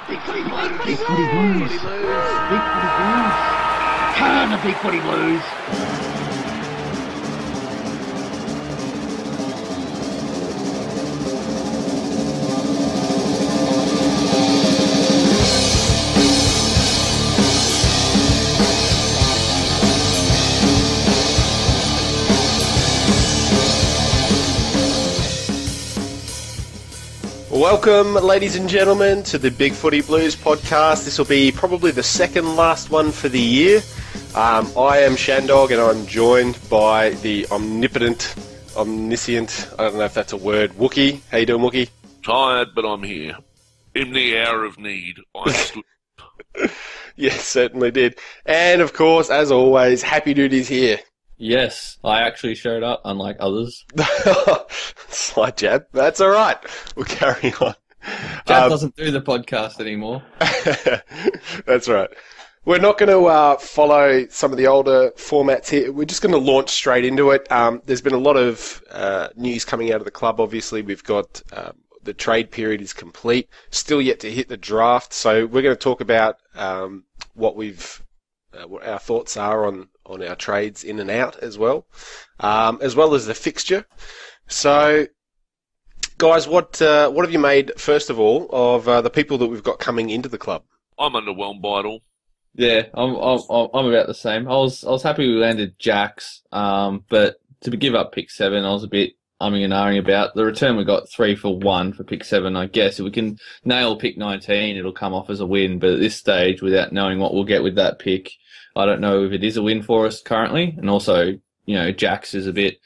Big Footy Blues. Big Footy Blues. Big Footy Blues. Turn the Big Footy Blues. Welcome, ladies and gentlemen, to the Big Footy Blues podcast. This will be probably the second last one for the year. I am ShanDog, and I'm joined by the omniscient, I don't know if that's a word, Wookie. How you doing, Wookie? Tired, but I'm here. In the hour of need, I stood. Yes, certainly did. And, of course, as always, happydude is here. Yes, I actually showed up, unlike others. Slight jab. That's all right. We'll carry on. Jab doesn't do the podcast anymore. That's right. We're not going to follow some of the older formats here. We're just going to launch straight into it. There's been a lot of news coming out of the club, obviously. We've got the trade period is complete, still yet to hit the draft. So we're going to talk about what our thoughts are on our trades in and out as well as the fixture. So, guys, what have you made, first of all, of the people that we've got coming into the club? I'm underwhelmed by it all. Yeah, I'm about the same. I was happy we landed Jacks, but to give up pick 7, I was a bit umming and ahhing about. The return we got 3 for 1 for pick 7. I guess if we can nail pick 19, it'll come off as a win. But at this stage, without knowing what we'll get with that pick, I don't know if it is a win for us currently. And also, Jacks is a bit,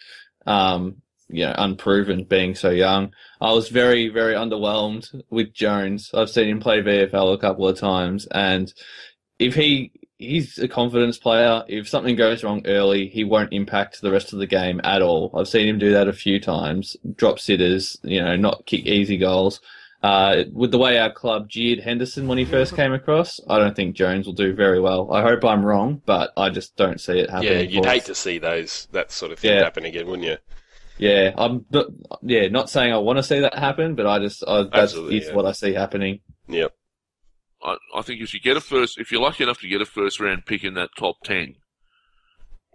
unproven being so young. I was very, very underwhelmed with Jones. I've seen him play VFL a couple of times, and if he's a confidence player, if something goes wrong early, he won't impact the rest of the game at all. I've seen him do that a few times, drop sitters, not kick easy goals. With the way our club jeered Henderson when he first came across, I don't think Jones will do very well. I hope I'm wrong, but I just don't see it happening. Yeah, you'd hate to see that sort of thing happen again, wouldn't you? Yeah, not saying I want to see that happen, but that's what I see happening. Yep. I think if you're lucky enough to get a first round pick in that top 10,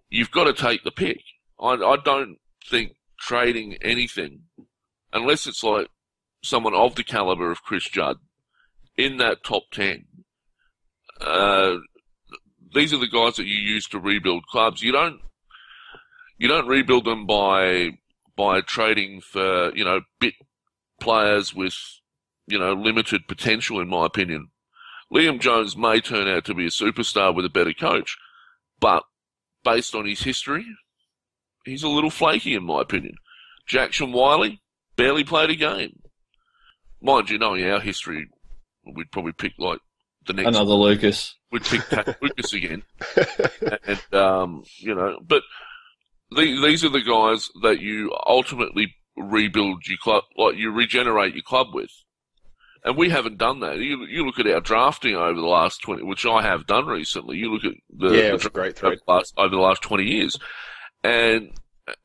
you've got to take the pick. I don't think trading anything, unless it's like someone of the caliber of Chris Judd in that top 10. These are the guys that you use to rebuild clubs. You don't rebuild them by trading for, bit players with, limited potential, in my opinion. Liam Jones may turn out to be a superstar with a better coach, but based on his history, he's a little flaky, in my opinion. Jackson Wiley barely played a game. Mind you, knowing our history, we'd probably pick like the next another Lucas. We'd pick Lucas again, and but these are the guys that you ultimately rebuild your club, like you regenerate your club with, and we haven't done that. You look at our drafting over the last 20, which I have done recently. You look at it's a great thread over the last 20 years, and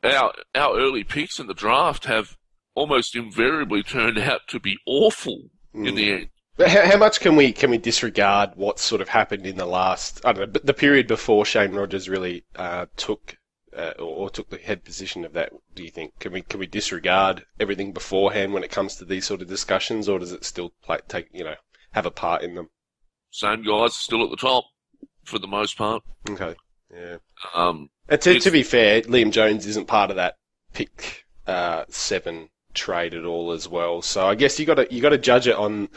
our early picks in the draft have almost invariably turned out to be awful in the end. But how much can we disregard what sort of happened in the last, I don't know, the period before Shane Rogers really took the head position of that? Do you think can we disregard everything beforehand when it comes to these sort of discussions, or does it still have a part in them? Same guys still at the top for the most part. Okay, yeah. And to be fair, Liam Jones isn't part of that pick 7 trade at all as well. So I guess you got to judge it on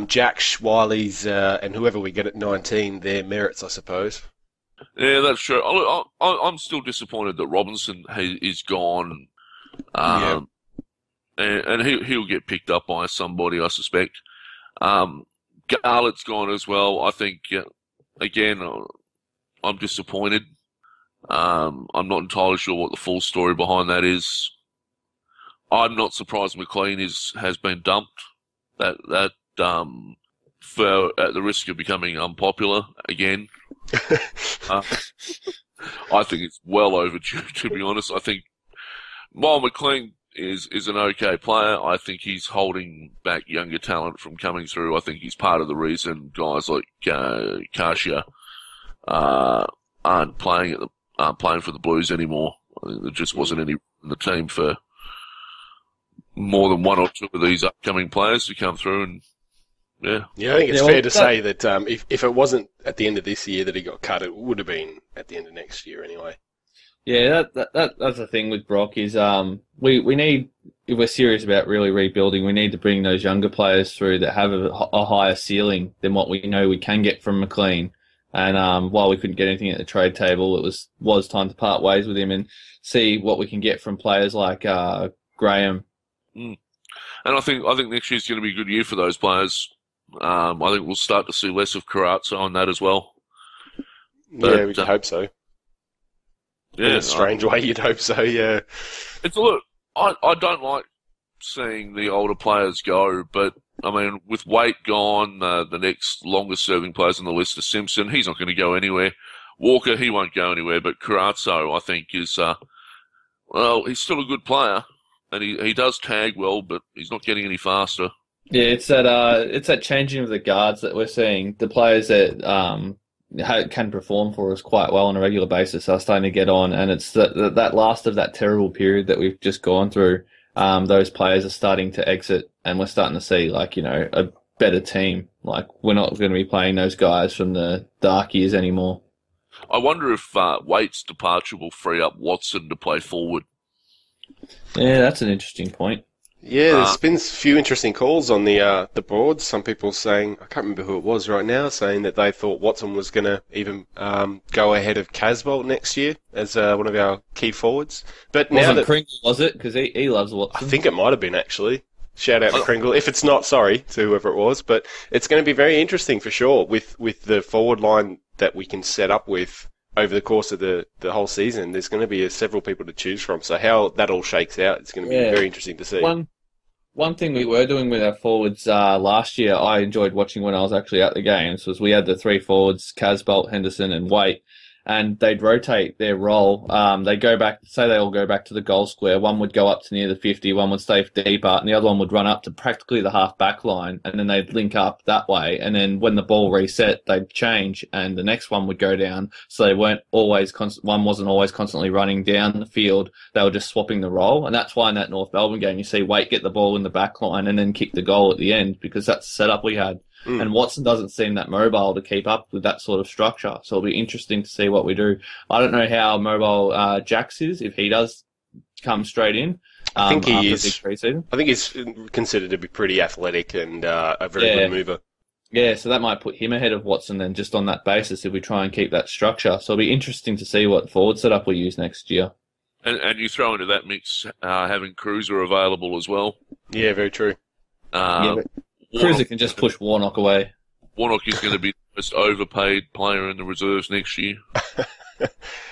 Jack Wiley's and whoever we get at 19, their merits, I suppose. Yeah, that's true. I'm still disappointed that Robinson is gone, and he'll get picked up by somebody, I suspect. Garlett's gone as well. I think again, I'm disappointed. I'm not entirely sure what the full story behind that is. I'm not surprised McLean has been dumped. That for at the risk of becoming unpopular again. I think it's well overdue, to be honest. I think while McLean is an okay player. I think he's holding back younger talent from coming through. I think he's part of the reason guys like Kasia aren't playing for the Blues anymore. I think there just wasn't any in the team for more than one or two of these upcoming players to come through, and yeah. Yeah, I think it's fair to say that if it wasn't at the end of this year that he got cut, it would have been at the end of next year anyway. Yeah, that's the thing with Brock is we need, if we're serious about really rebuilding, we need to bring those younger players through that have a higher ceiling than what we know we can get from McLean. And while we couldn't get anything at the trade table, it was time to part ways with him and see what we can get from players like Graham. And I think next year's going to be a good year for those players. I think we'll start to see less of Carazzo on that as well. But, yeah, we could hope so. Yeah, in a strange way, you'd hope so. Yeah. It's look. I don't like seeing the older players go, but I mean, with Waite gone, the next longest serving players on the list is Simpson. He's not going to go anywhere. Walker, he won't go anywhere. But Carazzo, I think, is he's still a good player, and he does tag well, but he's not getting any faster. Yeah, it's that changing of the guards that we're seeing. The players that can perform for us quite well on a regular basis are starting to get on, and it's that last of that terrible period that we've just gone through. Those players are starting to exit, and we're starting to see a better team. Like, we're not going to be playing those guys from the dark years anymore. I wonder if Waite's departure will free up Watson to play forward. Yeah, that's an interesting point. Yeah, there's been a few interesting calls on the boards. Some people saying, I can't remember who it was right now, saying that they thought Watson was going to even go ahead of Casbolt next year as one of our key forwards. But now that Kringle, was it? Because he loves Watson. I think it might have been, actually. Shout out to Kringle. If it's not, sorry to whoever it was. But it's going to be very interesting for sure with the forward line that we can set up with over the course of the whole season. There's going to be several people to choose from. So how that all shakes out, it's going to be very interesting to see. One thing we were doing with our forwards last year, I enjoyed watching when I was actually at the games, was we had the three forwards, Casbolt, Henderson and Waite, and they'd rotate their role. They go back, say they all go back to the goal square. One would go up to near the 50, one would stay deeper, and the other one would run up to practically the half-back line, and then they'd link up that way. And then when the ball reset, they'd change, and the next one would go down. So they weren't always one wasn't always constantly running down the field. They were just swapping the role, and that's why in that North Melbourne game you see Waite get the ball in the back line and then kick the goal at the end, because that's the setup we had. And Watson doesn't seem that mobile to keep up with that sort of structure. So it'll be interesting to see what we do. I don't know how mobile Jax is, if he does come straight in. I think he is. Preseason. I think he's considered to be pretty athletic and a very good mover. Yeah, so that might put him ahead of Watson then, just on that basis, if we try and keep that structure. So it'll be interesting to see what forward setup we use next year. And you throw into that mix having Cruiser available as well. Yeah, very true. But Cruiser can just push Warnock away. Warnock is going to be the most overpaid player in the reserves next year.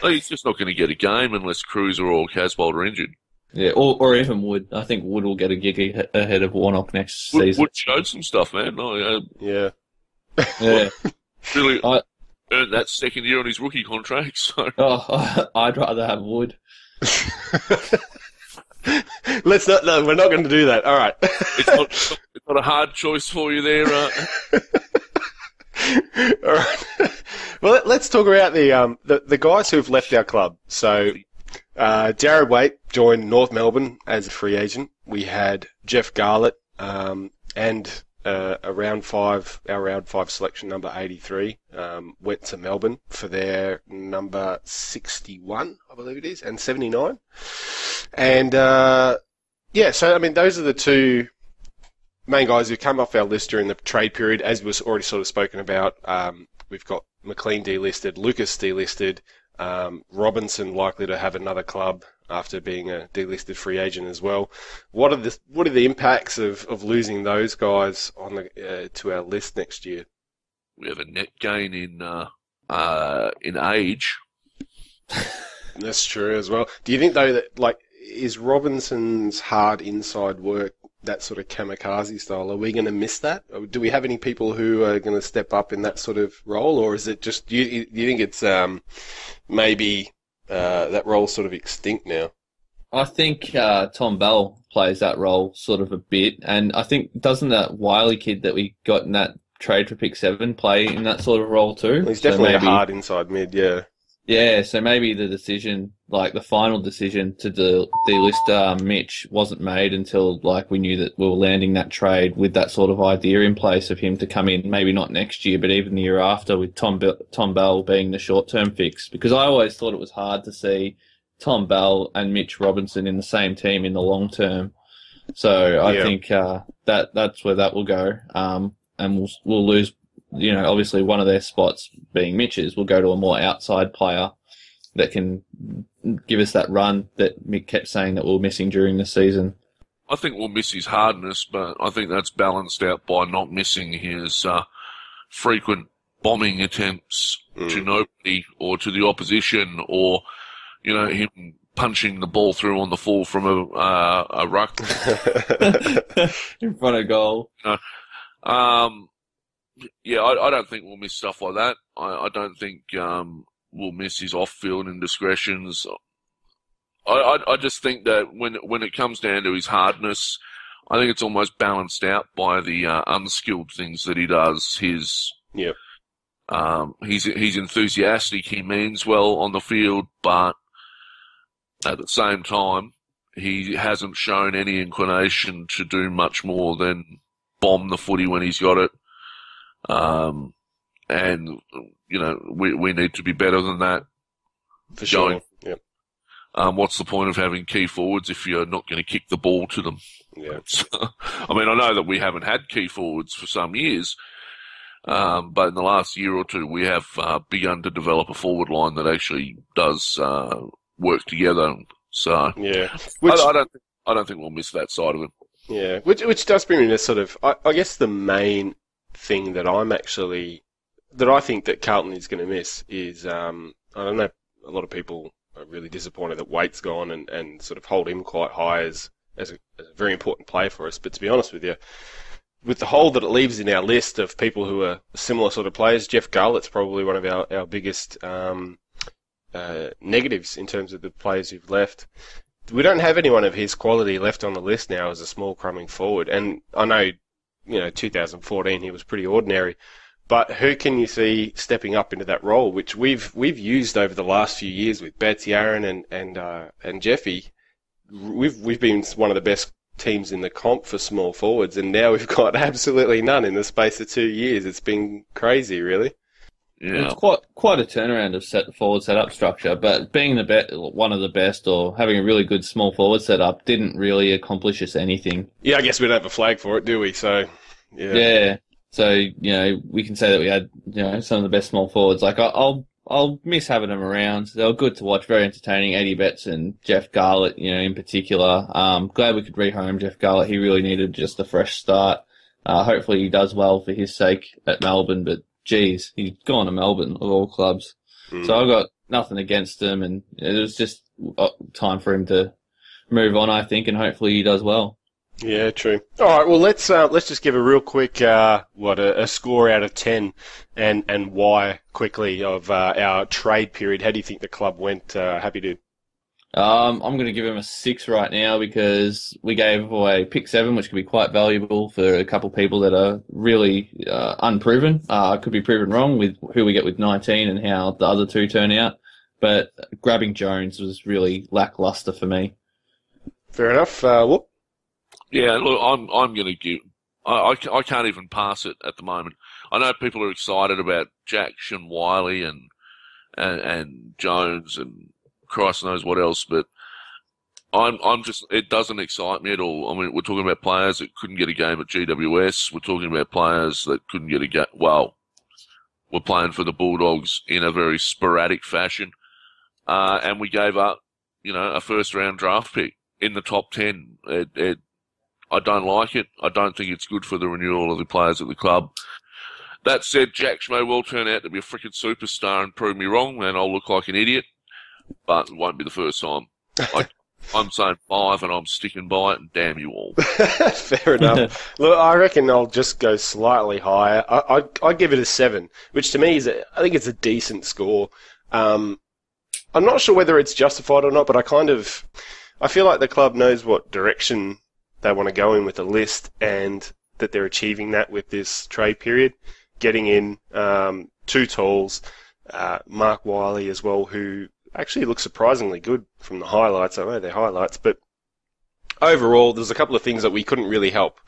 He's just not going to get a game unless Cruiser or Casbolt are injured. Yeah, or even Wood. I think Wood will get a gig ahead of Warnock next season. Wood showed some stuff, man. Yeah. Really earned that second year on his rookie contract. So. I'd rather have Wood. Let's not. No, we're not going to do that. All right. It's not a hard choice for you there. All right. Well, let's talk about the guys who have left our club. So, Jared Waite joined North Melbourne as a free agent. We had Jeff Garlett and our round five selection number 83 went to Melbourne for their number 61, I believe it is, and 79. And so I mean those are the two main guys who come off our list during the trade period, as was already sort of spoken about. We've got McLean delisted, Lucas delisted, Robinson likely to have another club after being a delisted free agent as well. What are the impacts of losing those guys on to our list next year? We have a net gain in age. That's true as well. Do you think though that is Robinson's hard inside work that sort of kamikaze style? Are we going to miss that? Or do we have any people who are going to step up in that sort of role, or is it just do you think it's maybe that role's sort of extinct now? I think Tom Bell plays that role sort of a bit, and I think doesn't that Wiley kid that we got in that trade for pick 7 play in that sort of role too? Well, he's definitely a hard inside mid, yeah. Yeah, so maybe the decision, like the final decision to delist Mitch wasn't made until like we knew that we were landing that trade with that sort of idea in place of him to come in, maybe not next year, but even the year after with Tom Bell being the short-term fix. Because I always thought it was hard to see Tom Bell and Mitch Robinson in the same team in the long term. So I think that's where that will go. And we'll lose, obviously one of their spots being Mitch's will go to a more outside player that can give us that run that Mick kept saying that we were missing during the season. I think we'll miss his hardness, but I think that's balanced out by not missing his frequent bombing attempts to nobody or to the opposition, or him punching the ball through on the full from a ruck in front of goal. I don't think we'll miss stuff like that. I don't think we'll miss his off-field indiscretions. I just think that when it comes down to his hardness, I think it's almost balanced out by the unskilled things that he does. He's enthusiastic. He means well on the field, but at the same time, he hasn't shown any inclination to do much more than bomb the footy when he's got it. We need to be better than that. For sure. Yep. What's the point of having key forwards if you're not going to kick the ball to them? Yeah. I know that we haven't had key forwards for some years, but in the last year or two we have begun to develop a forward line that actually does work together. So yeah, I don't think we'll miss that side of it. Yeah, which does bring me to sort of, I guess the main thing that I think that Carlton is going to miss is, I don't know, a lot of people are really disappointed that Waite's gone and sort of hold him quite high as a very important player for us. But to be honest with you, with the hole that it leaves in our list of people who are similar sort of players, Jeff Garlett's probably one of our biggest negatives in terms of the players who've left. We don't have anyone of his quality left on the list now as a small crumbing forward. And I know, 2014 he was pretty ordinary, but who can you see stepping up into that role, which we've used over the last few years with Betsy, Aaron, and Jeffy. We've been one of the best teams in the comp for small forwards, and now we've got absolutely none in the space of 2 years. It's been crazy, really. Yeah. It's quite a turnaround of forward setup structure, but being one of the best or having a really good small forward setup didn't really accomplish us anything. Yeah, I guess we don't have a flag for it, do we? So, yeah. Yeah. So, we can say that we had, some of the best small forwards. Like, I'll miss having them around. They were good to watch, very entertaining. Eddie Betts and Jeff Garlett, in particular. Glad we could rehome Jeff Garlett. He really needed just a fresh start. Hopefully he does well for his sake at Melbourne, but geez, he's gone to Melbourne of all clubs. So I've got nothing against him, and it was just time for him to move on, I think, and hopefully he does well. Yeah, true. All right, well, let's just give a real quick a score out of 10 and why quickly of our trade period. How do you think the club went, Happy Dude? I'm going to give him a 6 right now because we gave away pick 7, which could be quite valuable for a couple of people that are really unproven. Could be proven wrong with who we get with 19 and how the other two turn out. But grabbing Jones was really lackluster for me. Fair enough. Whoop. Yeah, look, I'm going to give. I can't even pass it at the moment. I know people are excited about Jackson, Wiley, and Jones, and Christ knows what else, but I'm just. It doesn't excite me at all. I mean, we're talking about players that couldn't get a game at GWS. We're talking about players that couldn't get a game. Well, we're playing for the Bulldogs in a very sporadic fashion, and we gave up, a first-round draft pick in the top 10. I don't like it. I don't think it's good for the renewal of the players at the club. That said, Jack may well turn out to be a freaking superstar and prove me wrong, and I'll look like an idiot, but it won't be the first time. I'm saying 5, and I'm sticking by it, and damn you all. Fair enough. Look, I reckon I'll just go slightly higher. I give it a 7, which to me I think it's a decent score. I'm not sure whether it's justified or not, but I feel like the club knows what direction they want to go in with the list, and that they're achieving that with this trade period. Getting in 2 talls, Mark Wiley as well, who actually looks surprisingly good from the highlights. I know they're highlights, but overall, there's a couple of things that we couldn't really help.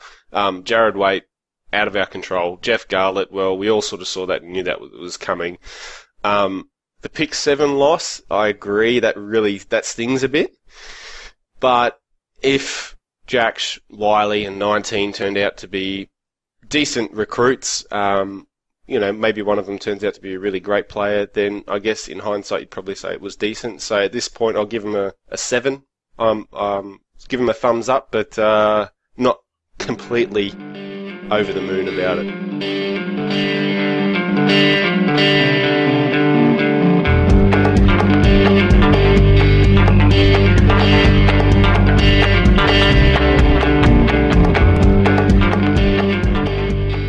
Jared Waite, out of our control. Jeff Garlett, well, we all sort of saw that and knew that was coming. The pick 7 loss, I agree, that stings a bit. But if Jack, Wiley, and 19 turned out to be decent recruits, maybe one of them turns out to be a really great player, then I guess in hindsight you'd probably say it was decent. So at this point, I'll give him a 7. Give him a thumbs up, but not completely over the moon about it.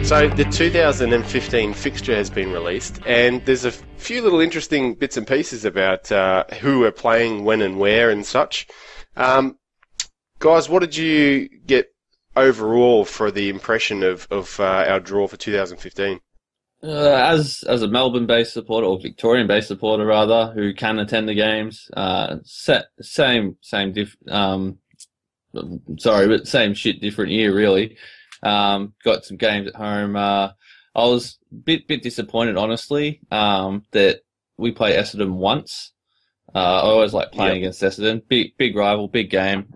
So the 2015 fixture has been released, and there's a few little interesting bits and pieces about who are playing when and where and such. Guys, what did you get overall for the impression of our draw for 2015? As a Melbourne-based supporter, or Victorian-based supporter rather, who can attend the games, same shit, different year really. Got some games at home. I was a bit disappointed, honestly, that we play Essendon once. I always like playing against Essendon. Big rival, big game.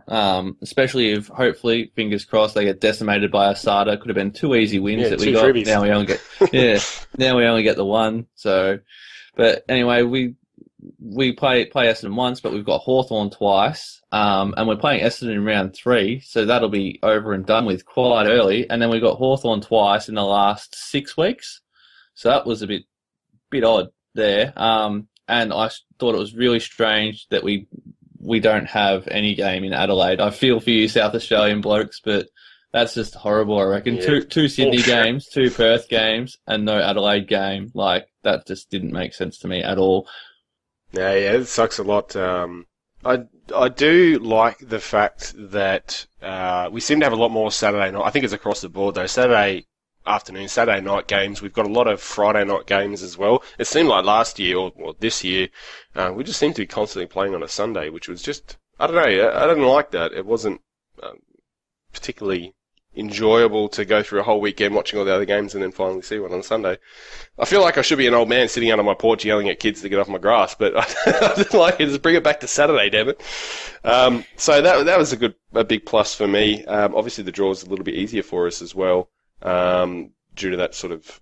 Especially if, hopefully, fingers crossed, they get decimated by Asada. Could have been 2 easy wins that we got. Freebies. Now we only get the 1. So, but anyway, we play Essendon once, but we've got Hawthorn twice, and we're playing Essendon in round 3, so that'll be over and done with quite early. And then we got Hawthorn twice in the last 6 weeks, so that was a bit odd there. And I thought it was really strange that we don't have any game in Adelaide. I feel for you South Australian blokes, but that's just horrible, I reckon. Yeah. Two Sydney games, 2 Perth games, and no Adelaide game. Like, that just didn't make sense to me at all. Yeah, it sucks a lot. I do like the fact that we seem to have a lot more Saturday night. I think it's across the board, though. Saturday afternoon, Saturday night games. We've got a lot of Friday night games as well. It seemed like last year, or this year, we just seemed to be constantly playing on a Sunday, which was just, I don't know, I didn't like that. It wasn't particularly enjoyable to go through a whole weekend watching all the other games and then finally see one on Sunday. I feel like I should be an old man sitting out on my porch yelling at kids to get off my grass, but I just like it. Just bring it back to Saturday, damn it. So that was a big plus for me. Obviously the draw was a little bit easier for us as well, due to that sort of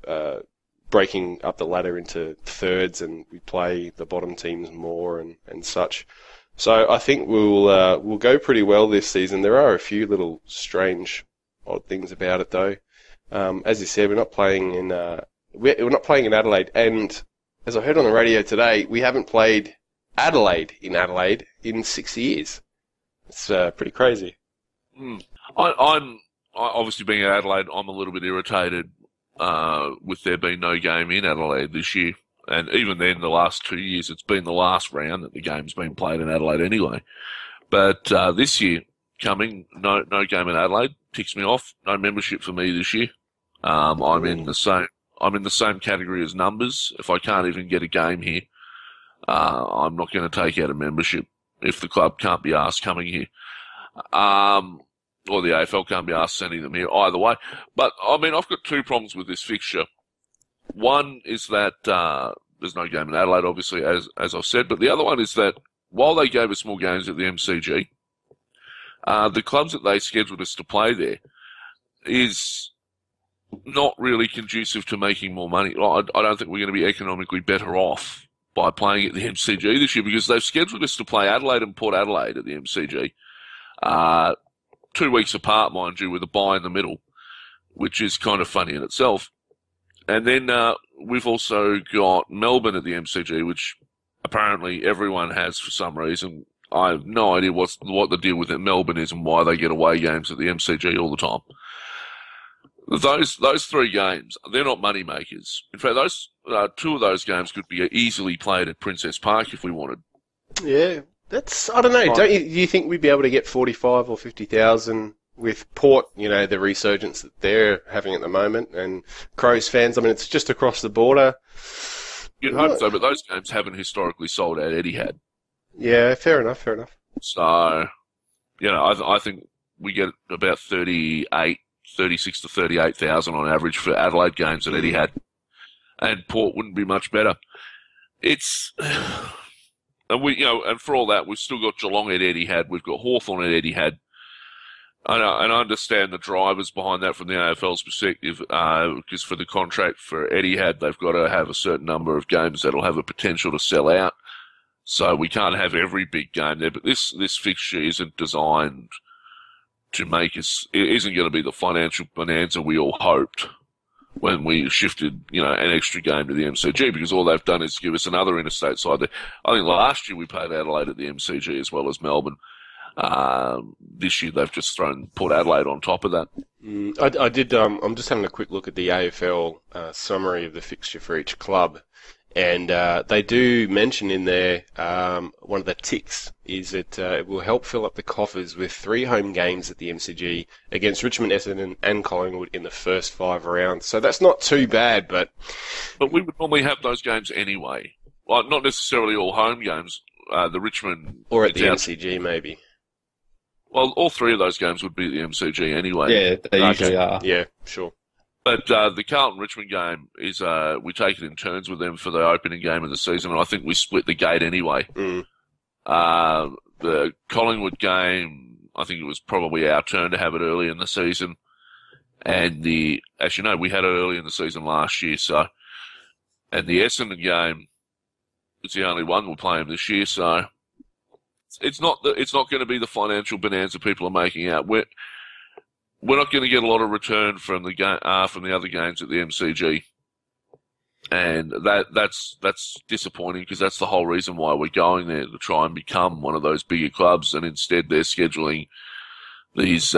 breaking up the ladder into thirds, and we play the bottom teams more and such. So I think we'll go pretty well this season. There are a few little strange odd things about it, though. As you said, we're not playing in Adelaide, and as I heard on the radio today, we haven't played Adelaide in 6 years. It's pretty crazy. I'm obviously being at Adelaide. I'm a little bit irritated with there being no game in Adelaide this year, and even then, the last 2 years, it's been the last round that the game's been played in Adelaide anyway. But this year, coming no game in Adelaide ticks me off. No membership for me this year. I'm in the same category as numbers. If I can't even get a game here, I'm not going to take out a membership if the club can't be asked coming here, or the AFL can't be asked sending them here. Either way, but I mean, I've got 2 problems with this fixture. One is that there's no game in Adelaide, obviously, as I've said, but the other one is that while they gave us more games at the MCG, the clubs that they scheduled us to play there is not really conducive to making more money. I don't think we're going to be economically better off by playing at the MCG this year, because they've scheduled us to play Adelaide and Port Adelaide at the MCG, 2 weeks apart, mind you, with a bye in the middle, which is kind of funny in itself. And then we've also got Melbourne at the MCG, which apparently everyone has for some reason. I have no idea what the deal with Melbourne is and why they get away games at the MCG all the time. Those 3 games, they're not money makers. In fact, those 2 of those games could be easily played at Princess Park if we wanted. Yeah, I don't know. Do you think we'd be able to get 45 or 50,000 with Port, the resurgence that they're having at the moment, and Crows fans? I mean, it's just across the border. You'd hope so, but those games haven't historically sold out Etihad. Yeah, fair enough. So, I think we get about 36 to 38,000 on average for Adelaide games at Etihad, and Port wouldn't be much better. And for all that, we've still got Geelong at Etihad, we've got Hawthorn at Etihad. And I understand the drivers behind that from the AFL's perspective, because for the contract for Etihad, they've got to have a certain number of games that'll have a potential to sell out. So we can't have every big game there. But this fixture isn't designed to make us. It isn't going to be the financial bonanza we all hoped when we shifted, an extra game to the MCG, because all they've done is give us another interstate side there. I think last year we played Adelaide at the MCG as well as Melbourne. This year they've just thrown Port Adelaide on top of that. I did. I'm just having a quick look at the AFL summary of the fixture for each club, and they do mention in there one of the ticks is that it will help fill up the coffers with 3 home games at the MCG against Richmond, Essendon, and Collingwood in the first 5 rounds. So that's not too bad, but we would normally have those games anyway. Well, not necessarily all home games. The Richmond or at the MCG maybe. Well, all 3 of those games would be at the MCG anyway. Yeah, they usually are. Yeah, sure. But the Carlton-Richmond game is we take it in turns with them for the opening game of the season, and I think we split the gate anyway. The Collingwood game, I think it was probably our turn to have it early in the season. And as you know, we had it early in the season last year. So, and the Essendon game, it's the only one we're playing this year. So, it's not going to be the financial bonanza people are making out. We're not going to get a lot of return from the other games at the MCG, and that's disappointing, because that's the whole reason why we're going there, to try and become one of those bigger clubs, and instead they're scheduling these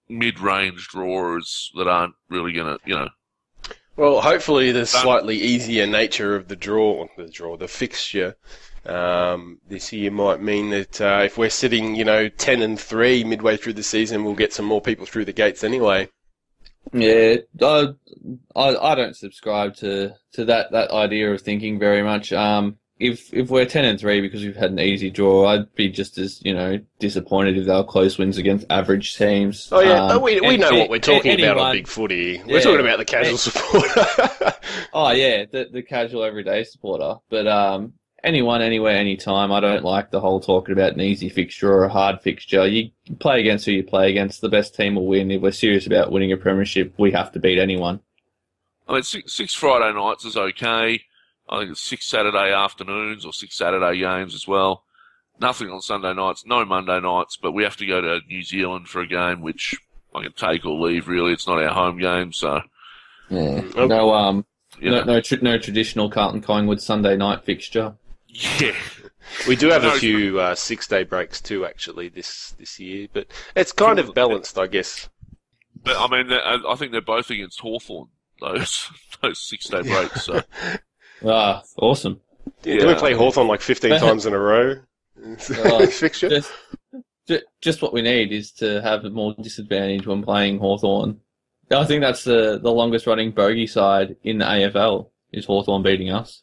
mid-range drawers that aren't really going to, Well, hopefully the slightly easier nature of the fixture this year might mean that if we're sitting, 10-3 midway through the season, we'll get some more people through the gates anyway. Yeah, I don't subscribe to that idea of thinking very much. If we're 10-3 because we've had an easy draw, I'd be just as disappointed if they were close wins against average teams. Oh yeah, we know what we're talking about on Big Footy. We're talking about the casual supporter. Oh yeah, the casual everyday supporter. But anyone, anywhere, anytime. I don't like the whole talking about an easy fixture or a hard fixture. You play against who you play against. The best team will win. If we're serious about winning a premiership, we have to beat anyone. I mean, 6 Friday nights is okay. I think it's 6 Saturday afternoons or 6 Saturday games as well. Nothing on Sunday nights, no Monday nights, but we have to go to New Zealand for a game, which I can take or leave, really. It's not our home game, so... Yeah. No traditional Carlton Collingwood Sunday night fixture. Yeah. We do have a few 6-day breaks too, actually, this year, but it's kind of balanced, I guess. But, I mean, I think they're both against Hawthorn, those 6-day breaks, so... Ah, awesome. Yeah. Do we play Hawthorn like 15 times in a row? Fixture? Just what we need is to have more disadvantage when playing Hawthorn. I think that's the longest running bogey side in the AFL, is Hawthorn beating us.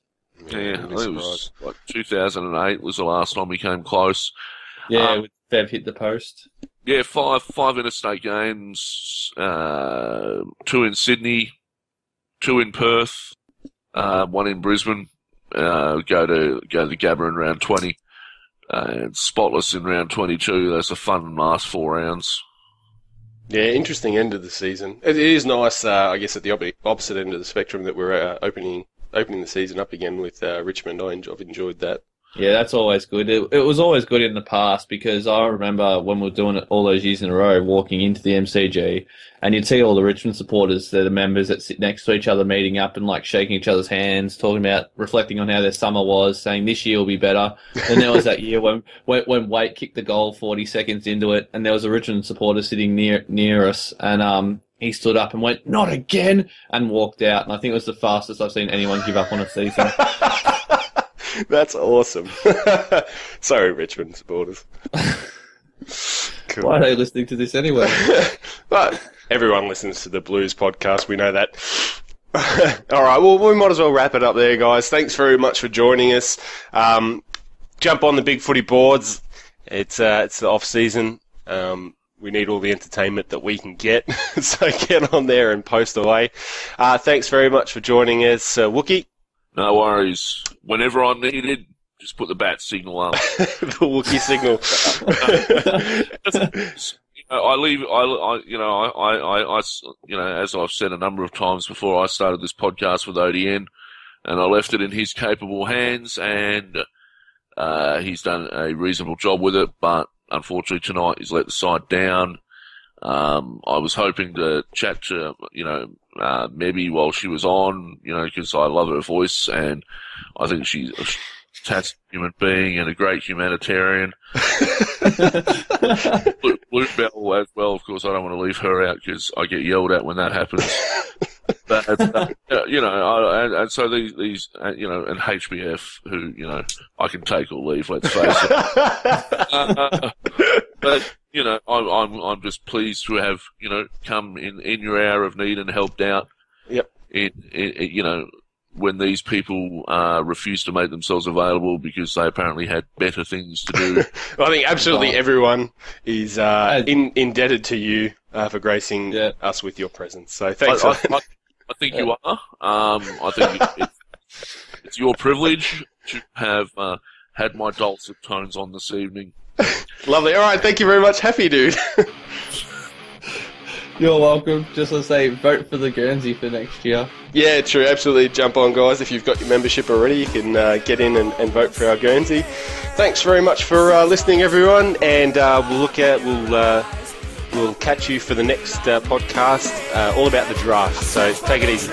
Yeah, I think it was like 2008 was the last time we came close. Yeah, with Bev hit the post. Yeah, five interstate games, 2 in Sydney, 2 in Perth, 1 in Brisbane. Go to the Gabba in round 20, and spotless in round 22. That's a fun last 4 rounds. Yeah, interesting end of the season. It is nice, I guess, at the opposite end of the spectrum that we're opening the season up again with Richmond. I've enjoyed that. Yeah, that's always good. It was always good in the past, because I remember when we were doing it all those years in a row, walking into the MCG, and you'd see all the Richmond supporters, they're the members that sit next to each other, meeting up and like shaking each other's hands, talking about, reflecting on how their summer was, saying this year will be better. And there was that year when Waite kicked the goal 40 seconds into it, and there was a Richmond supporter sitting near us, and he stood up and went, "Not again," and walked out. And I think it was the fastest I've seen anyone give up on a season. That's awesome. Sorry, Richmond supporters. Cool. Why are they listening to this anyway? But everyone listens to the Blues podcast. We know that. All right, well, we might as well wrap it up there, guys. Thanks very much for joining us. Jump on the Big Footy boards. It's the off season. We need all the entertainment that we can get, so get on there and post away. Thanks very much for joining us, Wookie. No worries. Whenever I'm needed, just put the bat signal up. The Wookie signal. As I've said a number of times before, I started this podcast with ODN, and I left it in his capable hands, and he's done a reasonable job with it, but unfortunately tonight he's let the side down. I was hoping to chat to, Mebby while she was on, because I love her voice, and I think she's a fantastic human being and a great humanitarian. Bluebell as well, of course, I don't want to leave her out because I get yelled at when that happens. But, and so these, and HBF, who, I can take or leave, let's face it. But, I'm just pleased to have, come in your hour of need and helped out. Yep. When these people refuse to make themselves available because they apparently had better things to do. Well, I think absolutely everyone is indebted to you for gracing us with your presence. So thanks. I think you are. I think it's your privilege to have had my dulcet tones on this evening. Lovely. All right. Thank you very much. Happy dude. You're welcome. Just to say, vote for the Guernsey for next year. Yeah, true. Absolutely. Jump on, guys. If you've got your membership already, you can get in and vote for our Guernsey. Thanks very much for listening, everyone. And we'll catch you for the next podcast all about the draft. So take it easy.